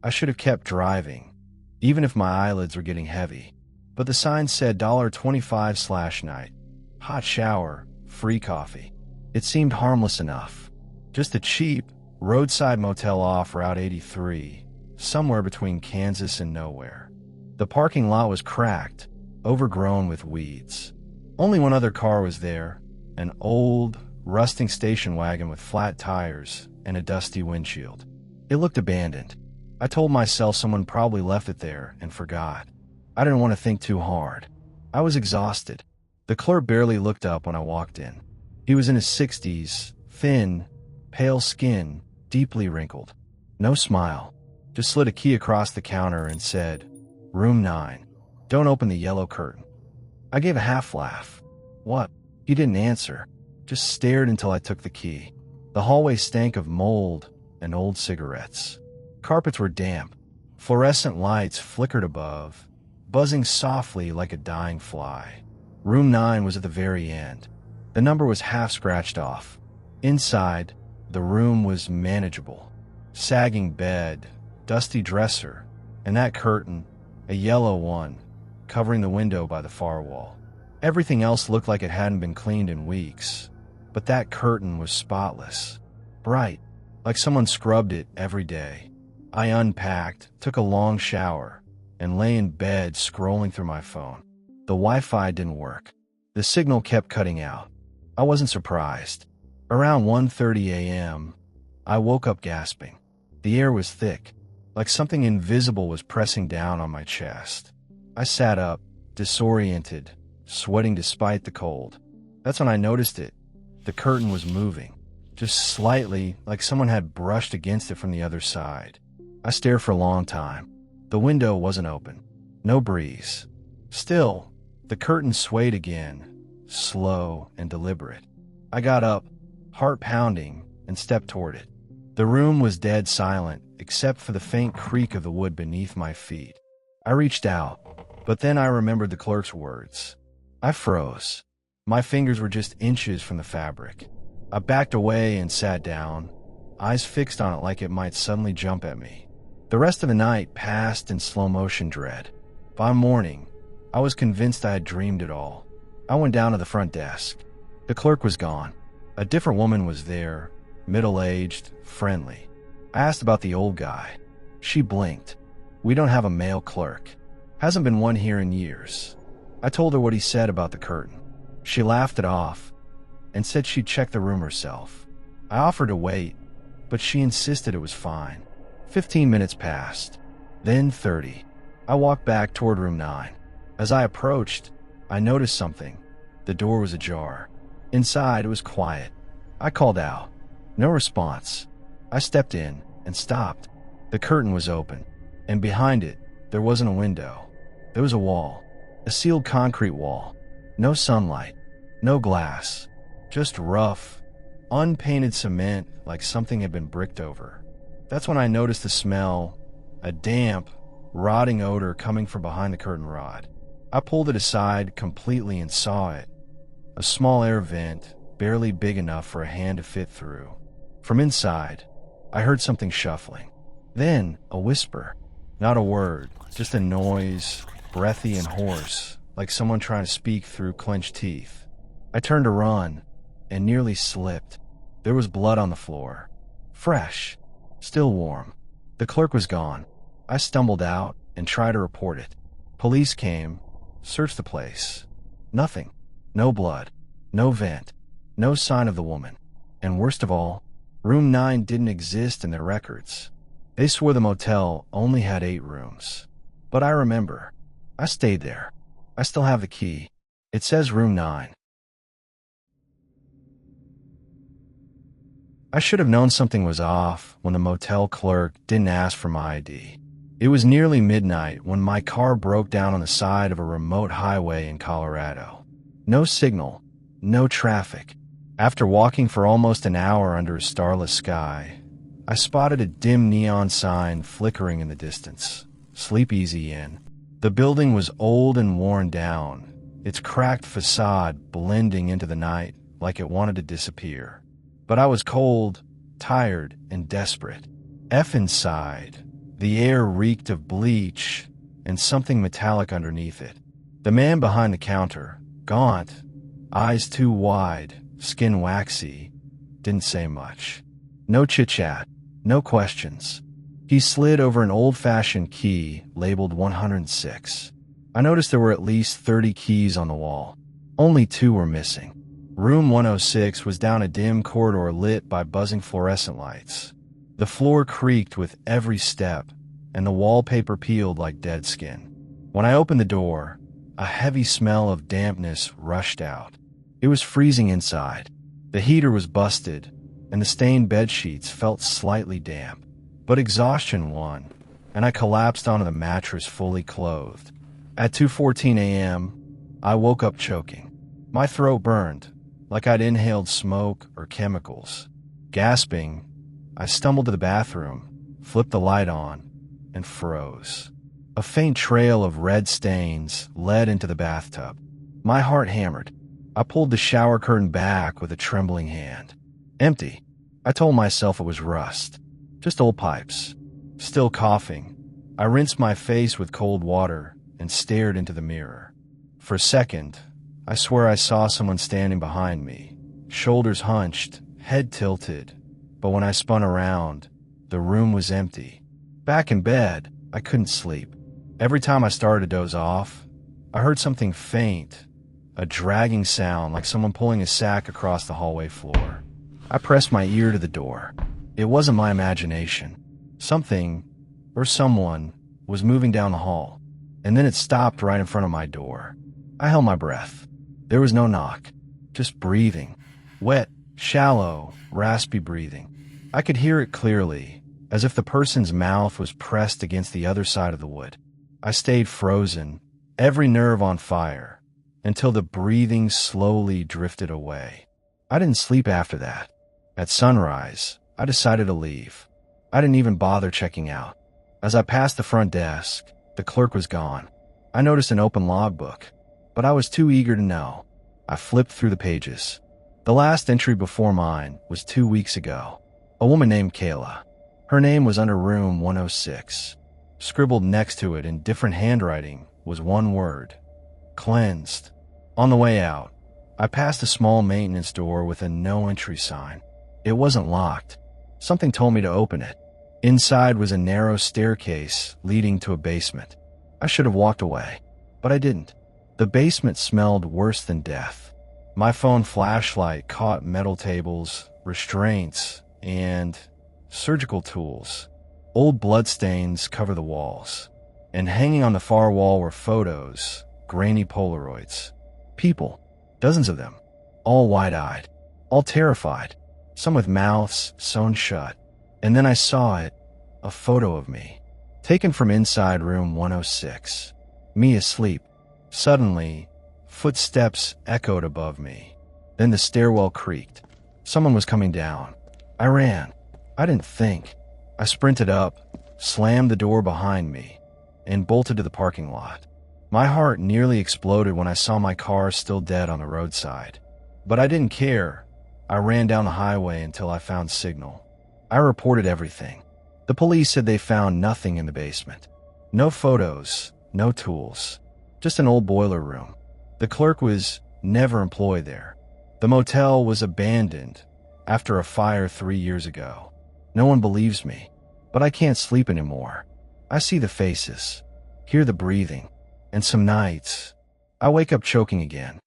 I should have kept driving, even if my eyelids were getting heavy. But the sign said $25/night. Hot shower, free coffee. It seemed harmless enough. Just a cheap, roadside motel off Route 83, somewhere between Kansas and nowhere. The parking lot was cracked, overgrown with weeds. Only one other car was there, an old, rusting station wagon with flat tires and a dusty windshield. It looked abandoned. I told myself someone probably left it there and forgot. I didn't want to think too hard. I was exhausted. The clerk barely looked up when I walked in. He was in his 60s, thin, pale skin, deeply wrinkled. No smile. Just slid a key across the counter and said, "Room 9. Don't open the yellow curtain." I gave a half laugh. What? He didn't answer. Just stared until I took the key. The hallway stank of mold and old cigarettes. Carpets were damp. Fluorescent lights flickered above, buzzing softly like a dying fly. Room 9 was at the very end. The number was half scratched off. Inside, the room was manageable. Sagging bed, dusty dresser, and that curtain, a yellow one, covering the window by the far wall. Everything else looked like it hadn't been cleaned in weeks, but that curtain was spotless, bright, like someone scrubbed it every day. I unpacked, took a long shower, and lay in bed scrolling through my phone. The Wi-Fi didn't work. The signal kept cutting out. I wasn't surprised. Around 1:30 a.m., I woke up gasping. The air was thick, like something invisible was pressing down on my chest. I sat up, disoriented, sweating despite the cold. That's when I noticed it. The curtain was moving, just slightly, like someone had brushed against it from the other side. I stared for a long time. The window wasn't open. No breeze. Still, the curtain swayed again, slow and deliberate. I got up, heart pounding, and stepped toward it. The room was dead silent, except for the faint creak of the wood beneath my feet. I reached out, but then I remembered the clerk's words. I froze. My fingers were just inches from the fabric. I backed away and sat down, eyes fixed on it like it might suddenly jump at me. The rest of the night passed in slow-motion dread. By morning, I was convinced I had dreamed it all. I went down to the front desk. The clerk was gone. A different woman was there, middle-aged, friendly. I asked about the old guy. She blinked. "We don't have a male clerk. Hasn't been one here in years." I told her what he said about the curtain. She laughed it off and said she'd check the room herself. I offered to wait, but she insisted it was fine. 15 minutes passed, then 30. I walked back toward room 9. As I approached, I noticed something. The door was ajar. Inside, it was quiet. I called out. No response. I stepped in and stopped. The curtain was open, and behind it, there wasn't a window. There was a wall, a sealed concrete wall. No sunlight, no glass, just rough, unpainted cement like something had been bricked over. That's when I noticed the smell, a damp, rotting odor coming from behind the curtain rod. I pulled it aside completely and saw it. A small air vent, barely big enough for a hand to fit through. From inside, I heard something shuffling. Then, a whisper. Not a word, just a noise, breathy and hoarse, like someone trying to speak through clenched teeth. I turned to run, and nearly slipped. There was blood on the floor. Fresh. Still warm. The clerk was gone. I stumbled out and tried to report it. Police came, searched the place. Nothing. No blood. No vent. No sign of the woman. And worst of all, room 9 didn't exist in their records. They swore the motel only had 8 rooms. But I remember. I stayed there. I still have the key. It says room 9. I should have known something was off when the motel clerk didn't ask for my ID. It was nearly midnight when my car broke down on the side of a remote highway in Colorado. No signal, no traffic. After walking for almost an hour under a starless sky, I spotted a dim neon sign flickering in the distance. Sleep Easy Inn. The building was old and worn down, its cracked facade blending into the night like it wanted to disappear. But I was cold, tired, and desperate. F inside, The air reeked of bleach and something metallic underneath it. The man behind the counter, gaunt, eyes too wide, skin waxy, didn't say much. No chit-chat, no questions. He slid over an old-fashioned key labeled 106. I noticed there were at least 30 keys on the wall. Only 2 were missing. Room 106 was down a dim corridor lit by buzzing fluorescent lights. The floor creaked with every step, and the wallpaper peeled like dead skin. When I opened the door, a heavy smell of dampness rushed out. It was freezing inside. The heater was busted, and the stained bedsheets felt slightly damp. But exhaustion won, and I collapsed onto the mattress fully clothed. At 2:14 a.m., I woke up choking. My throat burned, like I'd inhaled smoke or chemicals. Gasping, I stumbled to the bathroom, flipped the light on, and froze. A faint trail of red stains led into the bathtub. My heart hammered. I pulled the shower curtain back with a trembling hand. Empty. I told myself it was rust. Just old pipes. Still coughing, I rinsed my face with cold water and stared into the mirror. For a second, I swear I saw someone standing behind me, shoulders hunched, head tilted. But when I spun around, the room was empty. Back in bed, I couldn't sleep. Every time I started to doze off, I heard something faint, a dragging sound like someone pulling a sack across the hallway floor. I pressed my ear to the door. It wasn't my imagination. Something, or someone, was moving down the hall, and then it stopped right in front of my door. I held my breath. There was no knock, just breathing. Wet, shallow, raspy breathing. I could hear it clearly, as if the person's mouth was pressed against the other side of the wood. I stayed frozen, every nerve on fire, until the breathing slowly drifted away. I didn't sleep after that. At sunrise, I decided to leave. I didn't even bother checking out. As I passed the front desk, the clerk was gone. I noticed an open logbook, but I was too eager to know. I flipped through the pages. The last entry before mine was 2 weeks ago. A woman named Kayla. Her name was under room 106. Scribbled next to it in different handwriting was one word: cleansed. On the way out, I passed a small maintenance door with a no entry sign. It wasn't locked. Something told me to open it. Inside was a narrow staircase leading to a basement. I should have walked away, but I didn't. The basement smelled worse than death. My phone flashlight caught metal tables, restraints, and surgical tools. Old bloodstains cover the walls, and hanging on the far wall were photos, grainy Polaroids. People, dozens of them, all wide-eyed, all terrified, some with mouths sewn shut. And then I saw it, a photo of me, taken from inside room 106. Me asleep. Suddenly, footsteps echoed above me. Then the stairwell creaked. Someone was coming down. I ran. I didn't think. I sprinted up, slammed the door behind me, and bolted to the parking lot. My heart nearly exploded when I saw my car still dead on the roadside. But I didn't care. I ran down the highway until I found signal. I reported everything. The police said they found nothing in the basement. No photos, no tools, just an old boiler room. The clerk was never employed there. The motel was abandoned after a fire 3 years ago. No one believes me, but I can't sleep anymore. I see the faces, hear the breathing, and some nights, I wake up choking again.